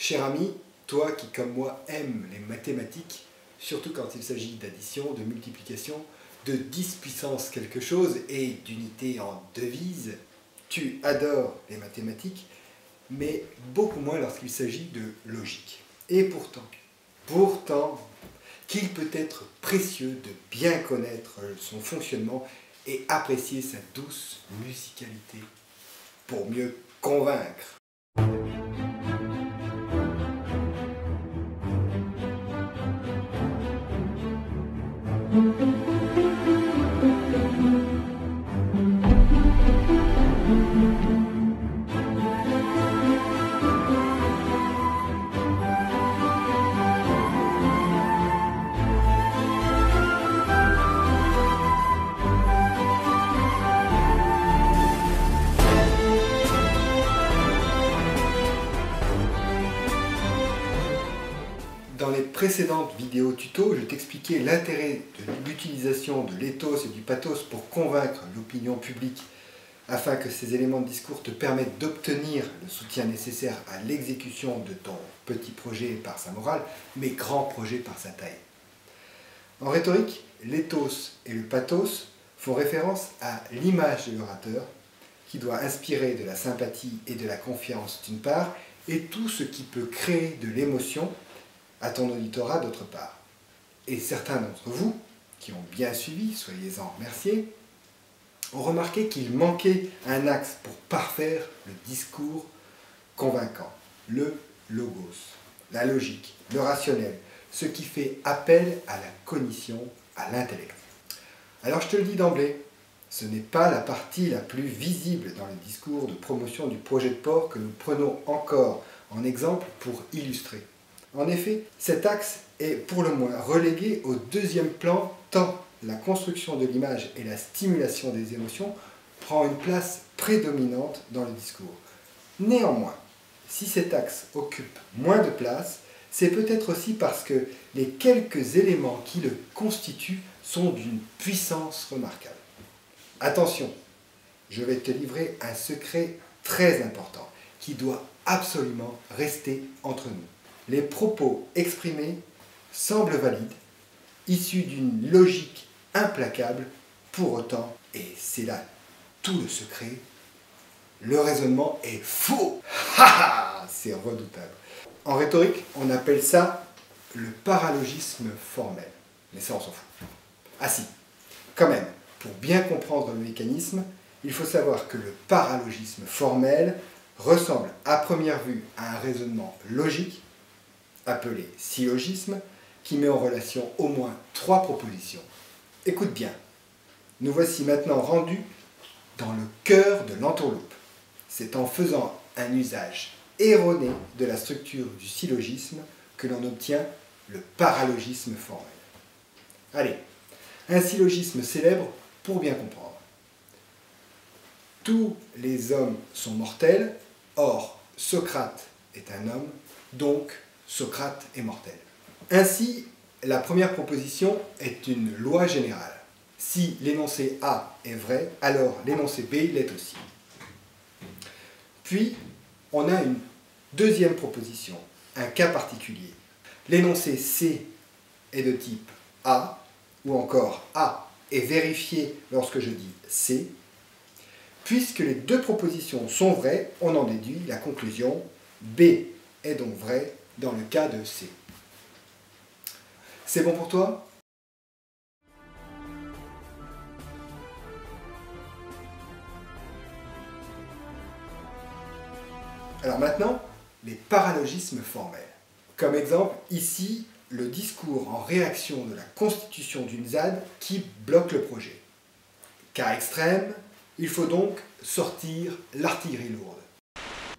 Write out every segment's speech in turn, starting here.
Cher ami, toi qui comme moi aimes les mathématiques, surtout quand il s'agit d'addition, de multiplication, de 10 puissance quelque chose et d'unité en devise, tu adores les mathématiques, mais beaucoup moins lorsqu'il s'agit de logique. Et pourtant, qu'il peut être précieux de bien connaître son fonctionnement et apprécier sa douce musicalité pour mieux convaincre. Dans les précédentes vidéos tuto, je t'expliquais l'intérêt de l'utilisation de l'éthos et du pathos pour convaincre l'opinion publique afin que ces éléments de discours te permettent d'obtenir le soutien nécessaire à l'exécution de ton petit projet par sa morale, mais grand projet par sa taille. En rhétorique, l'éthos et le pathos font référence à l'image de l'orateur qui doit inspirer de la sympathie et de la confiance d'une part et tout ce qui peut créer de l'émotion à ton auditorat d'autre part. Et certains d'entre vous, qui ont bien suivi, soyez-en remerciés, ont remarqué qu'il manquait un axe pour parfaire le discours convaincant, le logos, la logique, le rationnel, ce qui fait appel à la cognition, à l'intellect. Alors je te le dis d'emblée, ce n'est pas la partie la plus visible dans le discours de promotion du projet de port que nous prenons encore en exemple pour illustrer. En effet, cet axe est pour le moins relégué au deuxième plan tant la construction de l'image et la stimulation des émotions prend une place prédominante dans le discours. Néanmoins, si cet axe occupe moins de place, c'est peut-être aussi parce que les quelques éléments qui le constituent sont d'une puissance remarquable. Attention, je vais te livrer un secret très important qui doit absolument rester entre nous. Les propos exprimés semblent valides, issus d'une logique implacable, pour autant, et c'est là tout le secret, le raisonnement est faux. C'est redoutable. En rhétorique, on appelle ça le paralogisme formel. Mais ça, on s'en fout. Ah si, quand même, pour bien comprendre le mécanisme, il faut savoir que le paralogisme formel ressemble à première vue à un raisonnement logique, appelé syllogisme, qui met en relation au moins 3 propositions. Écoute bien, nous voici maintenant rendus dans le cœur de l'entourloupe. C'est en faisant un usage erroné de la structure du syllogisme que l'on obtient le paralogisme formel. Allez, un syllogisme célèbre pour bien comprendre. Tous les hommes sont mortels, or Socrate est un homme, donc Socrate est mortel. Ainsi, la première proposition est une loi générale. Si l'énoncé A est vrai, alors l'énoncé B l'est aussi. Puis, on a une deuxième proposition, un cas particulier. L'énoncé C est de type A, ou encore A est vérifié lorsque je dis C. Puisque les deux propositions sont vraies, on en déduit la conclusion B est donc vrai dans le cas de C. C'est bon pour toi ? Alors maintenant, les paralogismes formels. Comme exemple, ici, le discours en réaction de la constitution d'une ZAD qui bloque le projet. Cas extrême, il faut donc sortir l'artillerie lourde.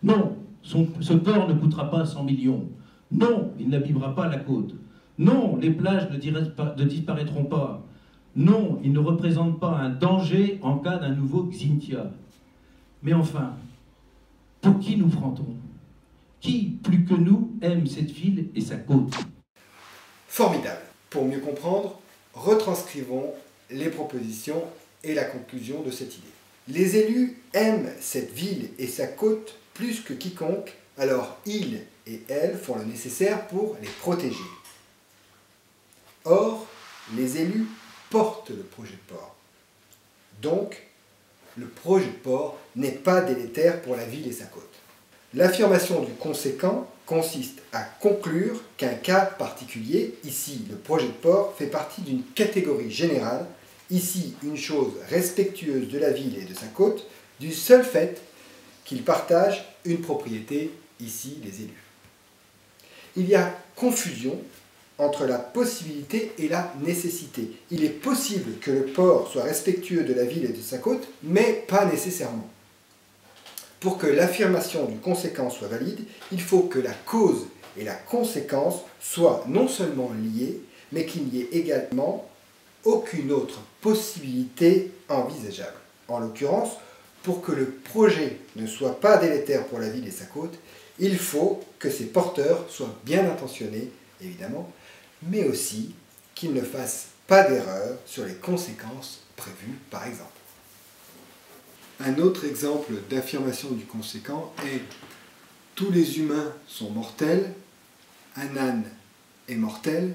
Non, ce port ne coûtera pas 100 millions. Non, il n'abîmera pas la côte. Non, les plages ne disparaîtront pas. Non, il ne représente pas un danger en cas d'un nouveau Xintia. Mais enfin, pour qui nous prend-on? Qui, plus que nous, aime cette ville et sa côte? Formidable. Pour mieux comprendre, retranscrivons les propositions et la conclusion de cette idée. Les élus aiment cette ville et sa côte plus que quiconque alors ils et elles font le nécessaire pour les protéger. Or, les élus portent le projet de port. Donc, le projet de port n'est pas délétère pour la ville et sa côte. L'affirmation du conséquent consiste à conclure qu'un cas particulier, ici le projet de port, fait partie d'une catégorie générale, ici une chose respectueuse de la ville et de sa côte, du seul fait qu'ils partagent une propriété, ici les élus. Il y a confusion entre la possibilité et la nécessité. Il est possible que le port soit respectueux de la ville et de sa côte, mais pas nécessairement. Pour que l'affirmation du conséquent soit valide, il faut que la cause et la conséquence soient non seulement liées, mais qu'il n'y ait également aucune autre possibilité envisageable. En l'occurrence, pour que le projet ne soit pas délétère pour la ville et sa côte, il faut que ses porteurs soient bien intentionnés, évidemment, mais aussi qu'ils ne fassent pas d'erreur sur les conséquences prévues, par exemple. Un autre exemple d'affirmation du conséquent est « tous les humains sont mortels, un âne est mortel,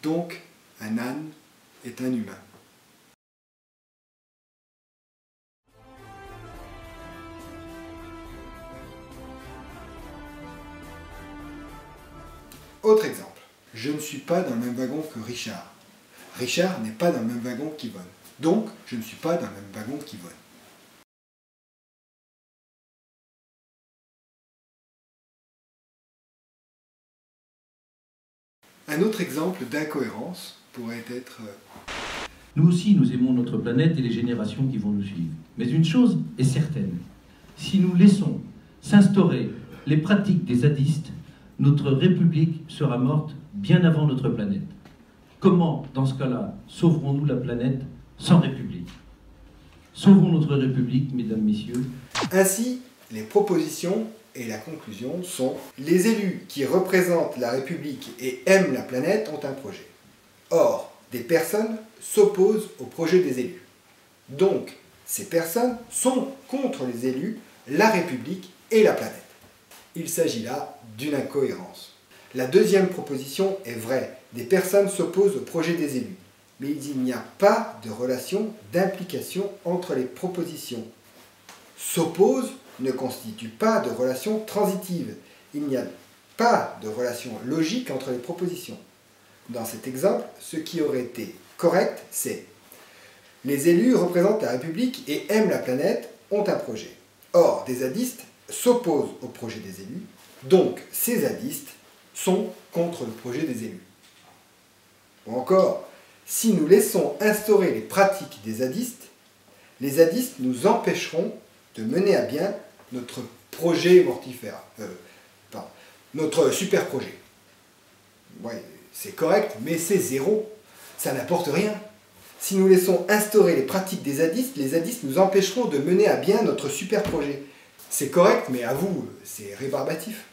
donc un âne est un humain ». Autre exemple, je ne suis pas dans le même wagon que Richard. Richard n'est pas dans le même wagon qu'Yvonne. Donc, je ne suis pas dans le même wagon qu'Yvonne. Un autre exemple d'incohérence pourrait être... Nous aussi, nous aimons notre planète et les générations qui vont nous suivre. Mais une chose est certaine, si nous laissons s'instaurer les pratiques des zadistes, notre République sera morte bien avant notre planète. Comment, dans ce cas-là, sauverons-nous la planète sans République? Sauvons notre République, mesdames, messieurs. Ainsi, les propositions et la conclusion sont « Les élus qui représentent la République et aiment la planète ont un projet. Or, des personnes s'opposent au projet des élus. Donc, ces personnes sont contre les élus, la République et la planète. » Il s'agit là d'une incohérence. La deuxième proposition est vraie. Des personnes s'opposent au projet des élus. Mais il n'y a pas de relation d'implication entre les propositions. S'oppose ne constitue pas de relation transitive. Il n'y a pas de relation logique entre les propositions. Dans cet exemple, ce qui aurait été correct, c'est « Les élus représentent la République et aiment la planète, ont un projet. Or, des zadistes s'opposent au projet des élus, donc ces zadistes sont contre le projet des élus. » Ou encore, si nous laissons instaurer les pratiques des zadistes, les zadistes nous empêcheront de mener à bien notre projet mortifère, notre super projet. Ouais, c'est correct, mais c'est zéro. Ça n'apporte rien. Si nous laissons instaurer les pratiques des zadistes, les zadistes nous empêcheront de mener à bien notre super projet. C'est correct, mais à vous, c'est rébarbatif.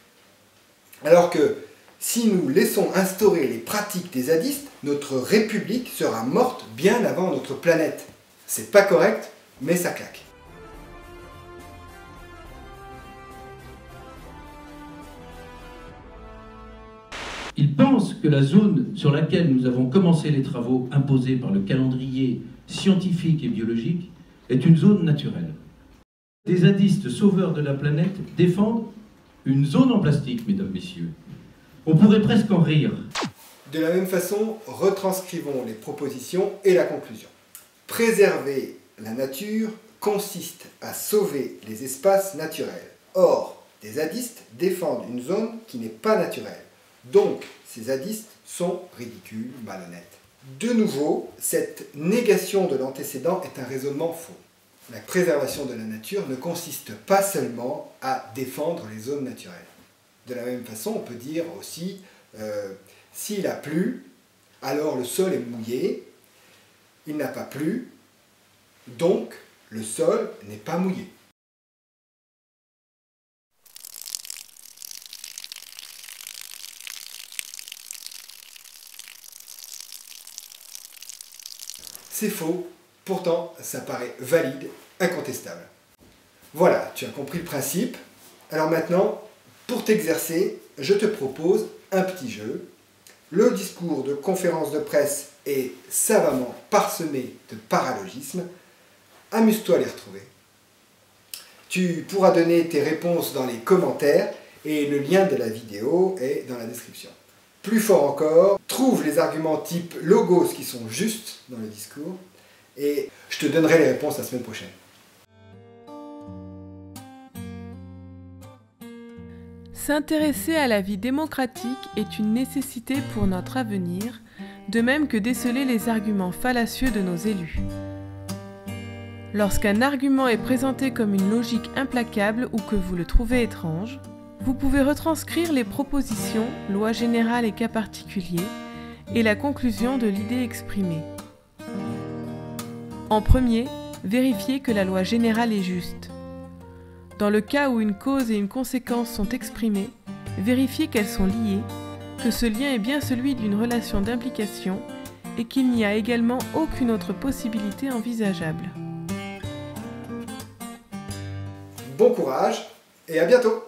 Alors que si nous laissons instaurer les pratiques des zadistes, notre République sera morte bien avant notre planète. C'est pas correct, mais ça claque. Ils pensent que la zone sur laquelle nous avons commencé les travaux imposés par le calendrier scientifique et biologique est une zone naturelle. Des zadistes sauveurs de la planète défendent une zone en plastique, mesdames, messieurs. On pourrait presque en rire. De la même façon, retranscrivons les propositions et la conclusion. Préserver la nature consiste à sauver les espaces naturels. Or, des zadistes défendent une zone qui n'est pas naturelle. Donc, ces zadistes sont ridicules, malhonnêtes. De nouveau, cette négation de l'antécédent est un raisonnement faux. La préservation de la nature ne consiste pas seulement à défendre les zones naturelles. De la même façon, on peut dire aussi, s'il a plu, alors le sol est mouillé, il n'a pas plu, donc le sol n'est pas mouillé. C'est faux, pourtant ça paraît valide, incontestable. Voilà, tu as compris le principe. Alors maintenant, Pour t'exercer, je te propose un petit jeu. Le discours de conférence de presse est savamment parsemé de paralogismes. Amuse-toi à les retrouver. Tu pourras donner tes réponses dans les commentaires et le lien de la vidéo est dans la description. Plus fort encore, trouve les arguments type logos qui sont justes dans le discours et je te donnerai les réponses la semaine prochaine. S'intéresser à la vie démocratique est une nécessité pour notre avenir, de même que déceler les arguments fallacieux de nos élus. Lorsqu'un argument est présenté comme une logique implacable ou que vous le trouvez étrange, vous pouvez retranscrire les propositions, lois générales et cas particuliers, et la conclusion de l'idée exprimée. En premier, vérifiez que la loi générale est juste. Dans le cas où une cause et une conséquence sont exprimées, vérifiez qu'elles sont liées, que ce lien est bien celui d'une relation d'implication et qu'il n'y a également aucune autre possibilité envisageable. Bon courage et à bientôt!